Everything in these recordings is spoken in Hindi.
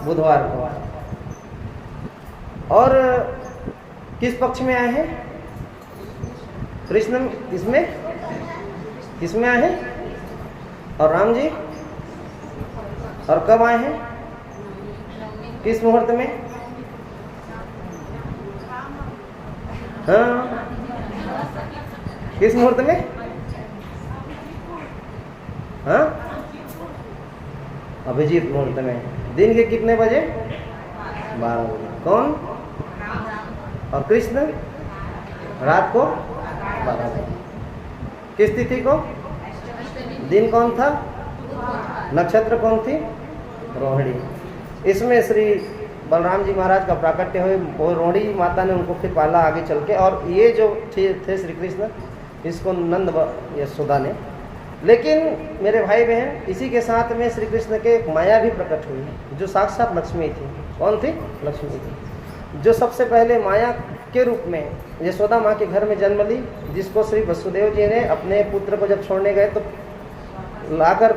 बुधवार को। और किस पक्ष में आए हैं? कृष्ण किसमें किसमें आए हैं? और राम जी? और कब आए हैं? किस मुहूर्त में? हाँ, किस मुहूर्त में? हाँ, अभिजीत मुहूर्त में। दिन के कितने बजे? 12 बजे। कौन? और कृष्ण रात को 12 बजे। किस तिथि को? दिन कौन था? नक्षत्र कौन थी? रोहिणी। इसमें श्री बलराम जी महाराज का प्राकट्य हुए, वो रोहिणी माता ने उनको फिर पाला आगे चल के। और ये जो थे श्री कृष्ण, इसको नंद यशोदा ने। लेकिन मेरे भाई बहन, इसी के साथ में श्री कृष्ण के एक माया भी प्रकट हुई, जो साक्षात लक्ष्मी थी। कौन थी? लक्ष्मी थी, जो सबसे पहले माया के रूप में यशोदा माँ के घर में जन्म ली, जिसको श्री वसुदेव जी ने अपने पुत्र को जब छोड़ने गए तो लाकर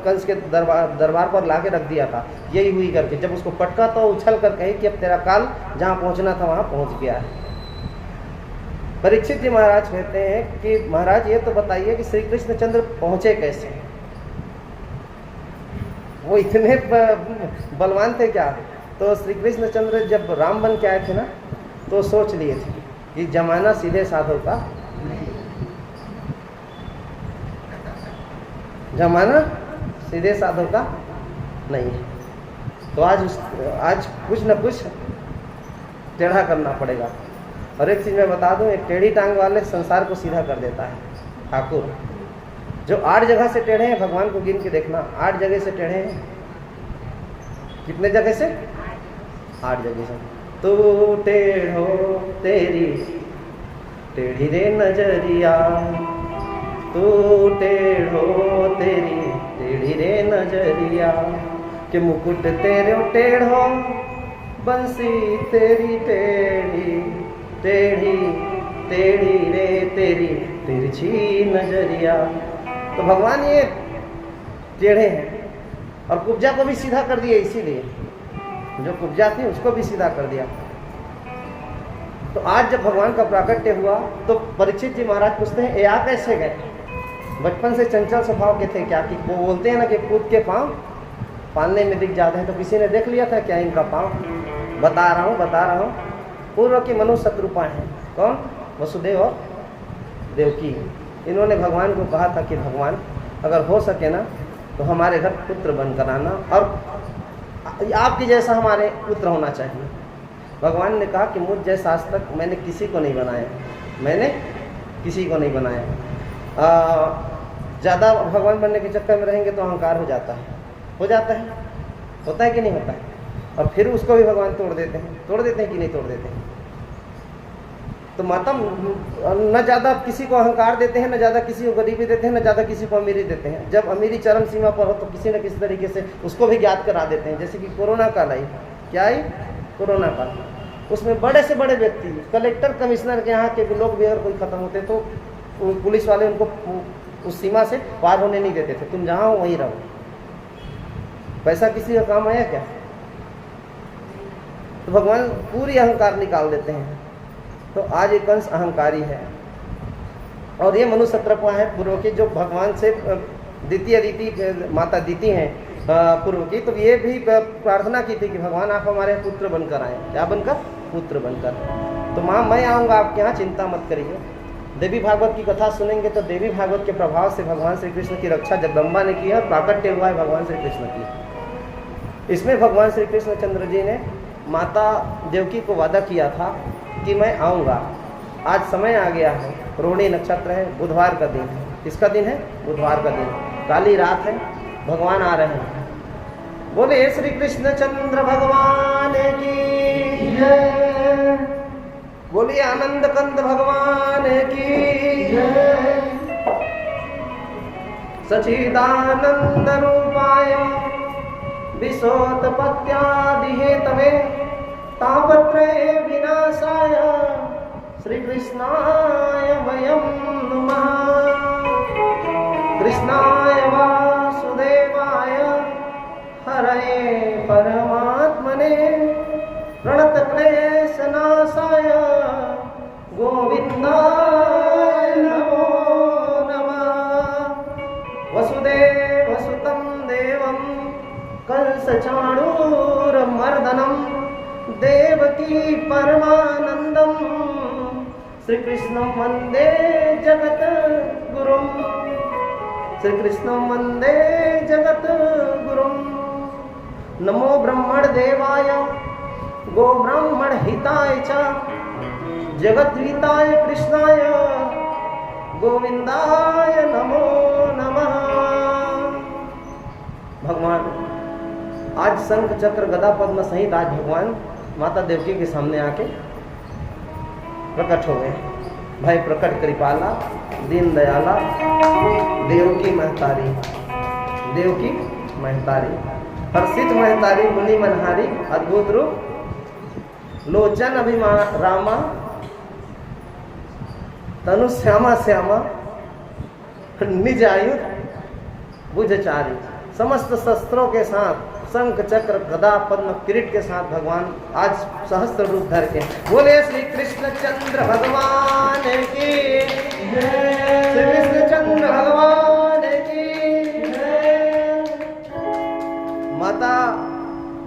कंस के दरबार पर लाके रख दिया था, यही हुई करके। जब उसको पटका तो उछल कर कही कि अब तेरा काल जहाँ पहुँचना था वहाँ पहुँच गया है। परीक्षित जी महाराज कहते हैं कि महाराज ये तो बताइए कि श्री कृष्णचंद्र पहुँचे कैसे? वो इतने बलवान थे क्या? तो श्री कृष्णचंद्र जब राम बन के आए थे ना, तो सोच लिए थे कि जमाना सीधे साधों का, जमाना सीधे साधों का नहीं है। तो आज कुछ न कुछ टेढ़ा करना पड़ेगा। और एक चीज़ मैं बता दूं, एक टेढ़ी टांग वाले संसार को सीधा कर देता है ठाकुर। जो 8 जगह से टेढ़े हैं, भगवान को गिन के देखना, 8 जगह से टेढ़े हैं। कितने जगह से? 8 जगह से। तू टेढ़ो तेरी टेढ़ी रे नजरिया, तू टेढ़ो तेरी टेढ़ी रे नजरिया, कि मुकुट तेरे टेढ़ो बंसी तेरी टेढ़ी टेढ़ी टेढ़ी रे तेरी तिरछी नजरिया। तो भगवान ये टेढ़े हैं, और कुब्जा को भी सीधा कर दिया। इसीलिए जो कुब्जा थी उसको भी सीधा कर दिया। तो आज जब भगवान का प्राकट्य हुआ तो परीक्षित जी महाराज पूछते हैं, ये आ कैसे गए? बचपन से चंचल स्वभाव के थे क्या? कि वो बोलते हैं ना कि कूद के पाँव पालने में दिख जाते हैं। तो किसी ने देख लिया था क्या इनका पाँव? बता रहा हूँ। पूर्व की मनु शत्रुपा हैं। कौन? वसुदेव और देवकी। इन्होंने भगवान को कहा था कि भगवान अगर हो सके ना तो हमारे घर पुत्र बनकर आना, और आपके जैसा हमारे पुत्र होना चाहिए। भगवान ने कहा कि मुझ जैसा आज तक मैंने किसी को नहीं बनाया, मैंने किसी को नहीं बनाया। ज़्यादा भगवान बनने के चक्कर में रहेंगे तो अहंकार हो जाता है, होता है कि नहीं होता है? और फिर उसको भी भगवान तोड़ देते हैं कि नहीं तोड़ देते हैं? तो माता न ज़्यादा किसी को अहंकार देते हैं, न ज़्यादा किसी को गरीबी देते हैं, न ज़्यादा किसी को अमीरी देते हैं। जब अमीरी चरम सीमा पर हो तो किसी न किसी तरीके से उसको भी ज्ञात करा देते हैं। जैसे कि कोरोना काल आई, क्या आई? कोरोना काल। उसमें बड़े से बड़े व्यक्ति, कलेक्टर, कमिश्नर के यहाँ के लोग भी अगर कोई ख़त्म होते तो पुलिस वाले उनको उस सीमा से पार होने नहीं देते थे। तुम जहाँ हो वहीं रहो। पैसा किसी का काम आया क्या? तो भगवान पूरी अहंकार निकाल देते हैं। तो आज एक कंस अहंकारी है, और ये मनु शत्रपा है पूर्व की, जो भगवान से द्वितीय माता दीति हैं पूर्व की। तो ये भी प्रार्थना की थी कि भगवान आप हमारे पुत्र बनकर आए। क्या बनकर? पुत्र बनकर। तो माँ मैं आऊँगा आपके यहाँ, चिंता मत करिए। देवी भागवत की कथा सुनेंगे तो देवी भागवत के प्रभाव से भगवान श्री कृष्ण की रक्षा जगदम्बा ने की है, प्राकट्य हुआ है भगवान श्री कृष्ण की। इसमें भगवान श्री कृष्णचंद्र जी ने माता देवकी को वादा किया था कि मैं आऊँगा। आज समय आ गया है, रोहिणी नक्षत्र है, बुधवार का दिन है। किसका दिन है? बुधवार का दिन। काली रात है, भगवान आ रहे हैं। बोले श्री कृष्णचंद्र भगवान की जय, बोलिए आनंद कंद भगवान की जय। सच्चिदानंद रूपाय विशोत्पत्त्यादि हेतवे तापत्रये विनाशाय श्री कृष्णाय वयं नमः। कृष्णाय वासुदेवाय हरये परमात्मने चाणूरमर्दनम देवकी परमानंदम श्री कृष्णं वंदे जगत गुरुम श्री कृष्णं वंदे जगत गुरुम। नमो ब्रह्मण देवाय गो ब्राह्मण हिताय च जगत हिताय कृष्णाय गोविंदाय नमो नमः। भगवान आज शंख चक्र गदा पद्म सहित आज भगवान माता देवकी के सामने आके प्रकट हो गए। भाई प्रकट कृपाला दीन दयाला देवकी महतारी देवकी महतारी हर्षित महतारी मुनि मनहारी अद्भुत रूप लोचन अभिमान रामा तनु श्यामा श्यामा निज आयुध बुझचारी। समस्त शस्त्रों के साथ शंख चक्र गदा पद्म किरीट के साथ भगवान आज सहस्त्र रूप धर के बोले श्री कृष्ण चंद्र भगवान की श्री कृष्ण चंद्र भगवान की। माता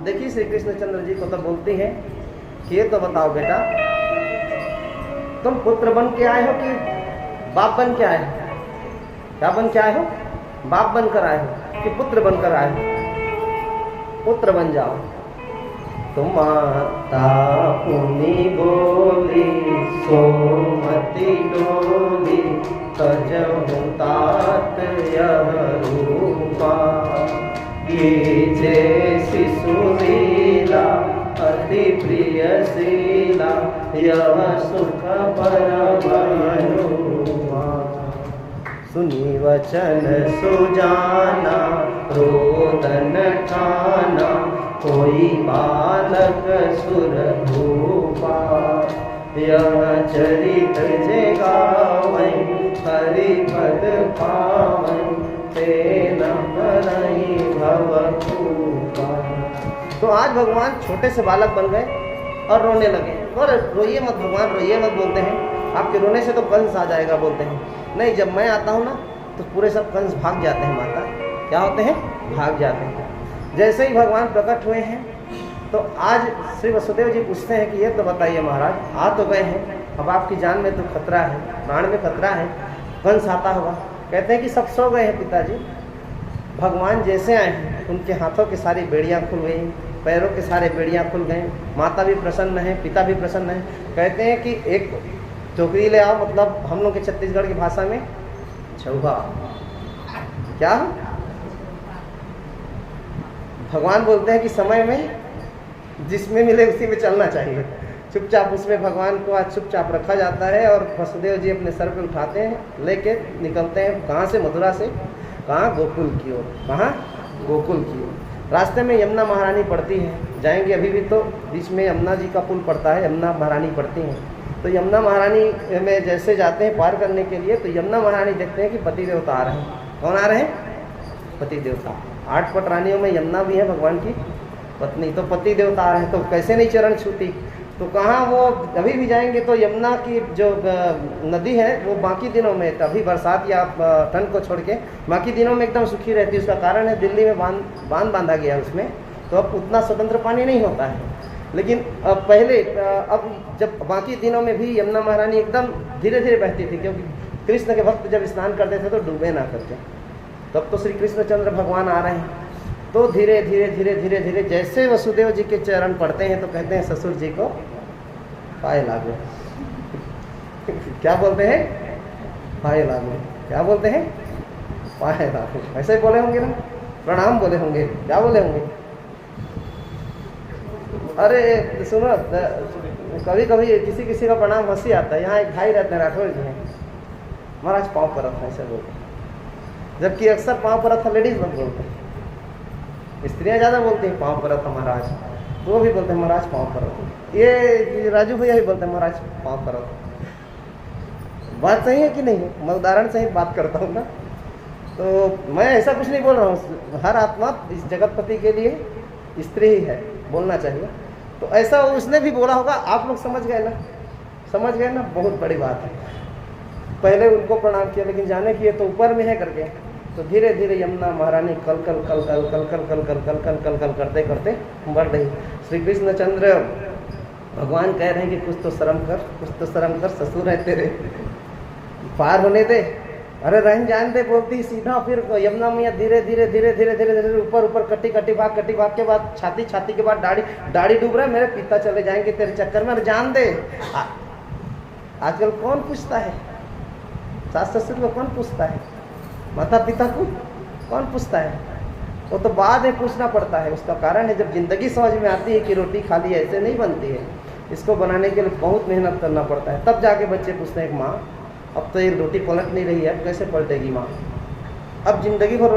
देखिए श्री कृष्ण चंद्र जी को तो बोलती है कि ये तो बताओ बेटा तुम पुत्र बन के आए हो कि बाप बन के आए हो? क्या बन के आए हो? बाप बनकर आए हो कि पुत्र बनकर आए हो? पुत्र बन जाओ। तुम माता पुनि बोली सोमति डोली तजहु तात यह रूपा ये जे शिशु लीला अति प्रिय शीला यह सुख परम अनुपमा। सुनी वचन सुजाना रोदन ठाना कोई बालक सुर भूपा यह चरित जे गावै हरि पद पावै तेना करहि भव खूबा। तो आज भगवान छोटे से बालक बन गए और रोने लगे। और रोइए मत भगवान रोइए मत बोलते हैं, आपके रोने से तो कंस आ जाएगा बोलते हैं। नहीं, जब मैं आता हूँ ना तो पूरे सब कंस भाग जाते हैं। माता क्या होते हैं? भाग जाते हैं। जैसे ही भगवान प्रकट हुए हैं तो आज श्री वसुदेव जी पूछते हैं कि ये तो बताइए महाराज आ तो गए हैं, अब आपकी जान में तो खतरा है, प्राण में खतरा है, कंस आता होगा। कहते हैं कि सब सो गए हैं पिताजी। भगवान जैसे आए हैं उनके हाथों की सारी बेड़ियाँ खुल गई, पैरों के सारे बेड़ियाँ खुल गए, माता भी प्रसन्न है, पिता भी प्रसन्न है। कहते हैं कि एक टोकरी ले आओ, मतलब हम लोग के छत्तीसगढ़ की भाषा में चौहा। क्या भगवान बोलते हैं कि समय में जिसमें मिले उसी में चलना चाहिए। चुपचाप उसमें भगवान को आज चुपचाप रखा जाता है और वसुदेव जी अपने सर पे उठाते हैं, लेके निकलते हैं कहाँ से? मथुरा से कहाँ? गोकुल की ओर। कहाँ? गोकुल की ओर। रास्ते में यमुना महारानी पड़ती है, जाएंगे अभी भी तो बीच में यमुना जी का पुल पड़ता है, यमुना महारानी पड़ती हैं। तो यमुना महारानी में जैसे जाते हैं पार करने के लिए तो यमुना महारानी देखते हैं कि पति देवता आ रहे हैं। कौन आ रहे हैं? पति देवता। 8 पट रानियों में यमुना भी है भगवान की पत्नी, तो पति देवता आ रहे हैं तो कैसे नहीं चरण छूती। तो कहाँ वो अभी भी जाएंगे तो यमुना की जो नदी है वो बाकी दिनों में, अभी बरसात या ठंड को छोड़ के बाकी दिनों में एकदम सूखी रहती है। उसका कारण है दिल्ली में बांध बांधा गया है उसमें, तो अब उतना स्वतंत्र पानी नहीं होता है। लेकिन पहले अब जब बाकी दिनों में भी यमुना महारानी एकदम धीरे धीरे बहती थी, क्योंकि कृष्ण के भक्त जब स्नान करते थे तो डूबे ना करते। तब तो श्री कृष्णचंद्र भगवान आ रहे हैं तो धीरे धीरे धीरे धीरे धीरे जैसे वसुदेव जी के चरण पड़ते हैं तो कहते हैं ससुर जी को पाए लागो। क्या बोलते हैं? पाए लागो। क्या बोलते हैं? पाए लागो। ऐसे ही बोले होंगे ना, प्रणाम बोले होंगे, क्या बोले होंगे? अरे सुनो, कभी कभी किसी किसी का प्रणाम हंसी आता है। यहाँ एक भाई रहते हैं राठौर जी हैं, महाराज पाँव परत है ऐसे बोलते हैं, जबकि अक्सर पाँव परत लेडीज लोग बोलते हैं, स्त्रियाँ ज़्यादा बोलती हैं पाँव परत महाराज, तो वो भी बोलते हैं महाराज पाँव परत। ये राजू भैया भी बोलते हैं महाराज पाँव परत। बात सही है कि नहीं? मैं उदाहरण सहित बात करता हूँ ना, तो मैं ऐसा कुछ नहीं बोल रहा हूँ। हर आत्मा इस जगतपति के लिए स्त्री ही है, बोलना चाहिए। तो ऐसा उसने भी बोला होगा, आप लोग समझ गए ना? समझ गए ना? बहुत बड़ी बात है। पहले उनको प्रणाम किया, लेकिन जाने की ये तो ऊपर में है करके तो धीरे धीरे यमुना महारानी कल कल कल कल कल कल कल कल कल कल कल कल करते करते बढ़ रही। श्री कृष्णचंद्र भगवान कह रहे हैं कि कुछ तो शर्म कर, कुछ तो शर्म कर, ससुर है तेरे, पार होने दे। अरे रहन जान दे बोलती सीधा। फिर यमुना मैया धीरे धीरे धीरे धीरे धीरे धीरे ऊपर ऊपर कटी कटी भाग के बाद छाती, छाती के बाद दाढ़ी, दाढ़ी डूब रहा है, मेरे पिता चले जाएंगे तेरे चक्कर में, अरे जान दे। आजकल कौन पूछता है? सास ससुर को कौन पूछता है? माता पिता को कौन पूछता है? वो तो बाद में पूछना पड़ता है। उसका कारण है जब जिंदगी समझ में आती है कि रोटी खाली ऐसे नहीं बनती है, इसको बनाने के लिए बहुत मेहनत करना पड़ता है, तब जाके बच्चे पूछते हैं कि माँ अब तो ये रोटी पलट नहीं रही है, अब कैसे पलटेगी माँ? अब जिंदगी भर